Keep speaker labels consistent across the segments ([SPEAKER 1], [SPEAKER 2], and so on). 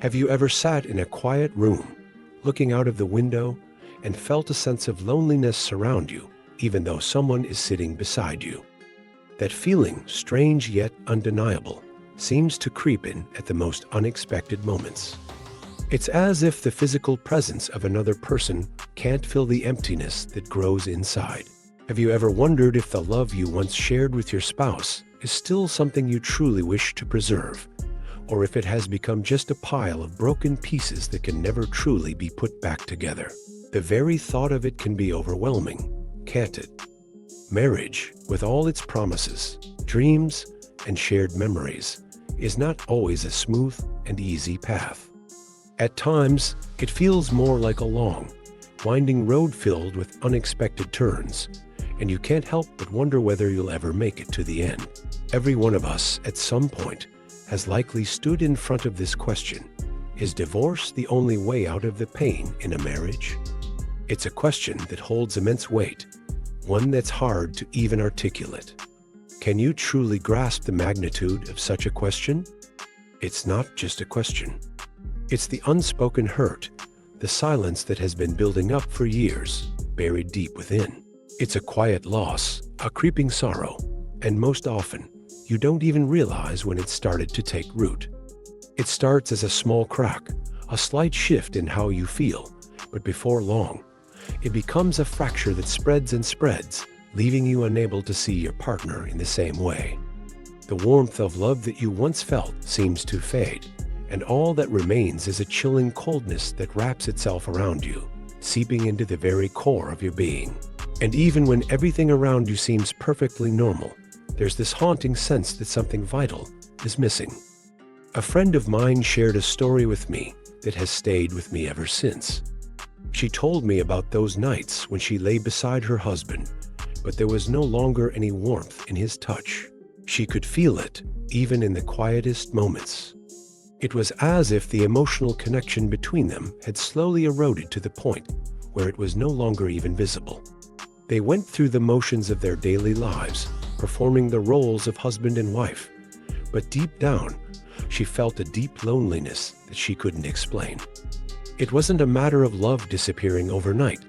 [SPEAKER 1] Have you ever sat in a quiet room, looking out of the window, and felt a sense of loneliness surround you, even though someone is sitting beside you? That feeling, strange yet undeniable, seems to creep in at the most unexpected moments. It's as if the physical presence of another person can't fill the emptiness that grows inside. Have you ever wondered if the love you once shared with your spouse is still something you truly wish to preserve, or if it has become just a pile of broken pieces that can never truly be put back together? The very thought of it can be overwhelming, can't it? Marriage, with all its promises, dreams, and shared memories, is not always a smooth and easy path. At times, it feels more like a long, winding road filled with unexpected turns, and you can't help but wonder whether you'll ever make it to the end. Every one of us, at some point, has likely stood in front of this question: is divorce the only way out of the pain in a marriage? It's a question that holds immense weight, one that's hard to even articulate. Can you truly grasp the magnitude of such a question? It's not just a question. It's the unspoken hurt, the silence that has been building up for years, buried deep within. It's a quiet loss, a creeping sorrow, and most often, you don't even realize when it started to take root. It starts as a small crack, a slight shift in how you feel, but before long, it becomes a fracture that spreads and spreads, leaving you unable to see your partner in the same way. The warmth of love that you once felt seems to fade, and all that remains is a chilling coldness that wraps itself around you, seeping into the very core of your being. And even when everything around you seems perfectly normal, there's this haunting sense that something vital is missing. A friend of mine shared a story with me that has stayed with me ever since. She told me about those nights when she lay beside her husband, but there was no longer any warmth in his touch. She could feel it, even in the quietest moments. It was as if the emotional connection between them had slowly eroded to the point where it was no longer even visible. They went through the motions of their daily lives, performing the roles of husband and wife, but deep down, she felt a deep loneliness that she couldn't explain. It wasn't a matter of love disappearing overnight,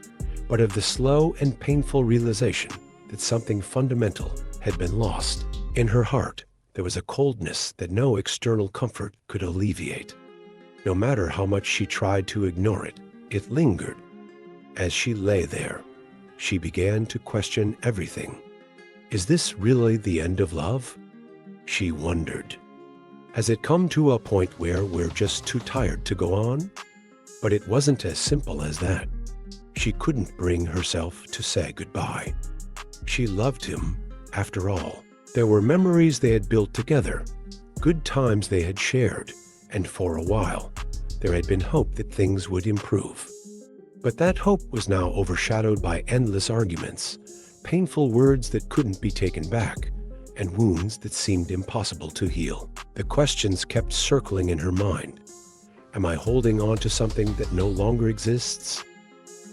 [SPEAKER 1] but of the slow and painful realization that something fundamental had been lost. In her heart, there was a coldness that no external comfort could alleviate. No matter how much she tried to ignore it, it lingered. As she lay there, she began to question everything. Is this really the end of love? She wondered. Has it come to a point where we're just too tired to go on? But it wasn't as simple as that. She couldn't bring herself to say goodbye. She loved him, after all. There were memories they had built together, good times they had shared, and for a while, there had been hope that things would improve. But that hope was now overshadowed by endless arguments, painful words that couldn't be taken back, and wounds that seemed impossible to heal. The questions kept circling in her mind. Am I holding on to something that no longer exists?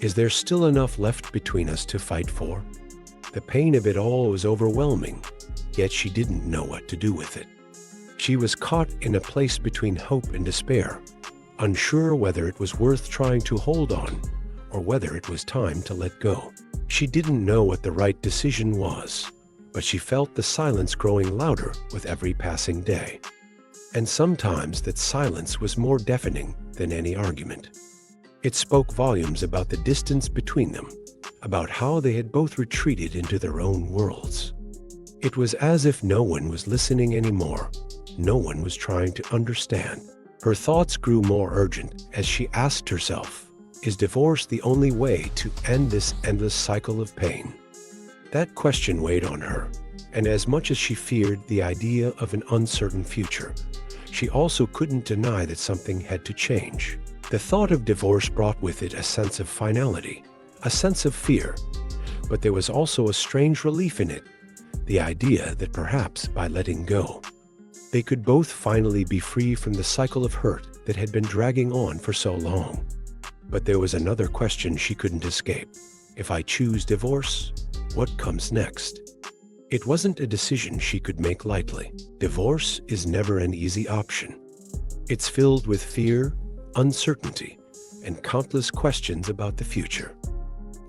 [SPEAKER 1] Is there still enough left between us to fight for? The pain of it all was overwhelming, yet she didn't know what to do with it. She was caught in a place between hope and despair, unsure whether it was worth trying to hold on or whether it was time to let go. She didn't know what the right decision was, but she felt the silence growing louder with every passing day. And sometimes that silence was more deafening than any argument. It spoke volumes about the distance between them, about how they had both retreated into their own worlds. It was as if no one was listening anymore. No one was trying to understand. Her thoughts grew more urgent as she asked herself, is divorce the only way to end this endless cycle of pain? That question weighed on her, and as much as she feared the idea of an uncertain future, she also couldn't deny that something had to change. The thought of divorce brought with it a sense of finality, a sense of fear, but there was also a strange relief in it, the idea that perhaps by letting go, they could both finally be free from the cycle of hurt that had been dragging on for so long. But there was another question she couldn't escape. If I choose divorce, what comes next? It wasn't a decision she could make lightly. Divorce is never an easy option. It's filled with fear, uncertainty, and countless questions about the future.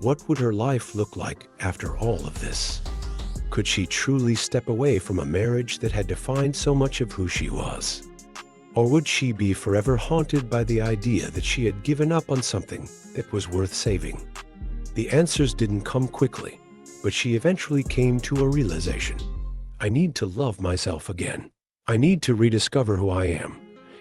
[SPEAKER 1] What would her life look like after all of this? Could she truly step away from a marriage that had defined so much of who she was? Or would she be forever haunted by the idea that she had given up on something that was worth saving? The answers didn't come quickly, but she eventually came to a realization. I need to love myself again. I need to rediscover who I am,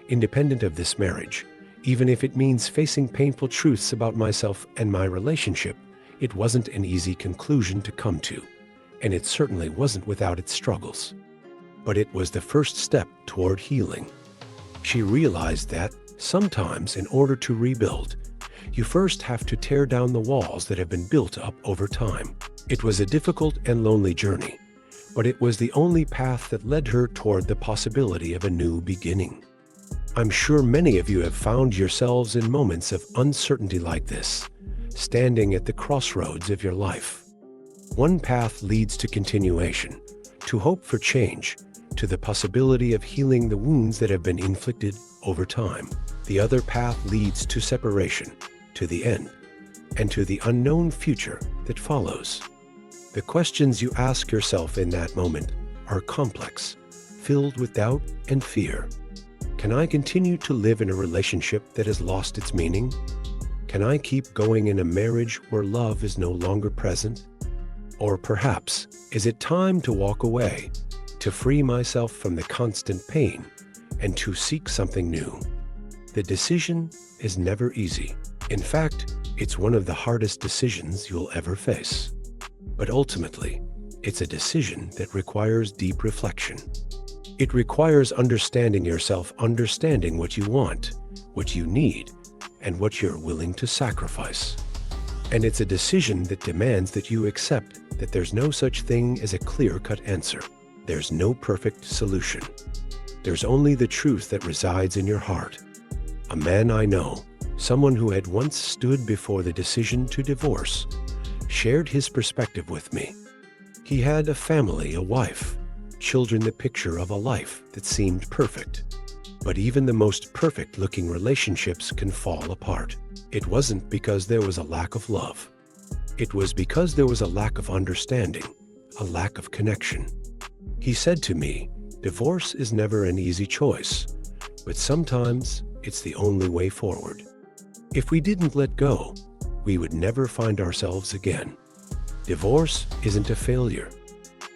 [SPEAKER 1] independent of this marriage, even if it means facing painful truths about myself and my relationship. It wasn't an easy conclusion to come to, and it certainly wasn't without its struggles. But it was the first step toward healing. She realized that sometimes, in order to rebuild, you first have to tear down the walls that have been built up over time. It was a difficult and lonely journey, but it was the only path that led her toward the possibility of a new beginning. I'm sure many of you have found yourselves in moments of uncertainty like this, standing at the crossroads of your life. One path leads to continuation, to hope for change, to the possibility of healing the wounds that have been inflicted over time. The other path leads to separation, to the end, and to the unknown future that follows. The questions you ask yourself in that moment are complex, filled with doubt and fear. Can I continue to live in a relationship that has lost its meaning? Can I keep going in a marriage where love is no longer present? Or perhaps, is it time to walk away, to free myself from the constant pain, and to seek something new? The decision is never easy. In fact, it's one of the hardest decisions you'll ever face. But ultimately, it's a decision that requires deep reflection. It requires understanding yourself, understanding what you want, what you need, and what you're willing to sacrifice. And it's a decision that demands that you accept that there's no such thing as a clear-cut answer. There's no perfect solution. There's only the truth that resides in your heart. A man I know, someone who had once stood before the decision to divorce, shared his perspective with me. He had a family, a wife, children, the picture of a life that seemed perfect. But even the most perfect-looking relationships can fall apart. It wasn't because there was a lack of love. It was because there was a lack of understanding, a lack of connection. He said to me, "Divorce is never an easy choice, but sometimes it's the only way forward. If we didn't let go, we would never find ourselves again." Divorce isn't a failure.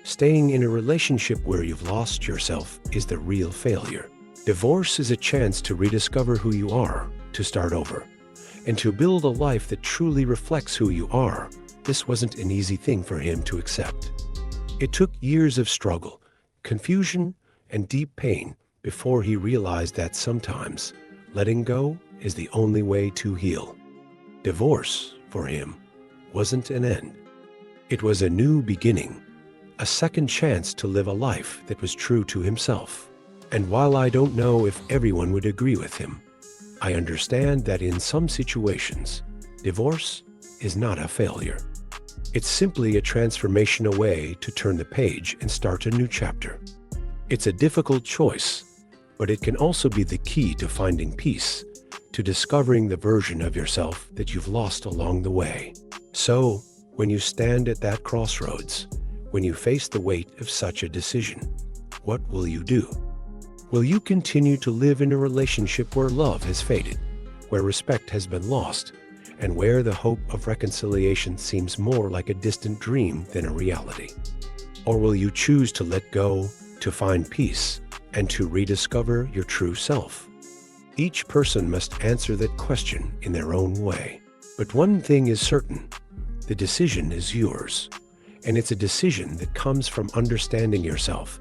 [SPEAKER 1] Staying in a relationship where you've lost yourself is the real failure. Divorce is a chance to rediscover who you are, to start over, and to build a life that truly reflects who you are. This wasn't an easy thing for him to accept. It took years of struggle, confusion, and deep pain before he realized that sometimes letting go is the only way to heal. Divorce, for him, wasn't an end. It was a new beginning, a second chance to live a life that was true to himself. And while I don't know if everyone would agree with him, I understand that in some situations, divorce is not a failure. It's simply a transformation away to turn the page and start a new chapter. It's a difficult choice, but it can also be the key to finding peace, to discovering the version of yourself that you've lost along the way. So, when you stand at that crossroads, when you face the weight of such a decision, what will you do? Will you continue to live in a relationship where love has faded, where respect has been lost, and where the hope of reconciliation seems more like a distant dream than a reality? Or will you choose to let go, to find peace, and to rediscover your true self? Each person must answer that question in their own way. But one thing is certain, the decision is yours. And it's a decision that comes from understanding yourself,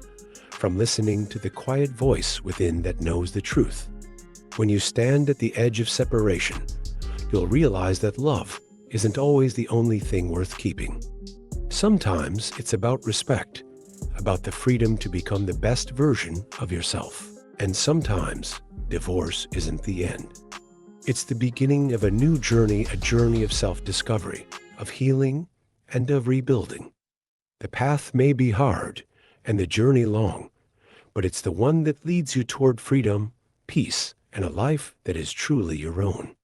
[SPEAKER 1] from listening to the quiet voice within that knows the truth. When you stand at the edge of separation, you'll realize that love isn't always the only thing worth keeping. Sometimes it's about respect, about the freedom to become the best version of yourself. And sometimes divorce isn't the end. It's the beginning of a new journey, a journey of self-discovery, of healing, and of rebuilding. The path may be hard and the journey long, but it's the one that leads you toward freedom, peace, and a life that is truly your own.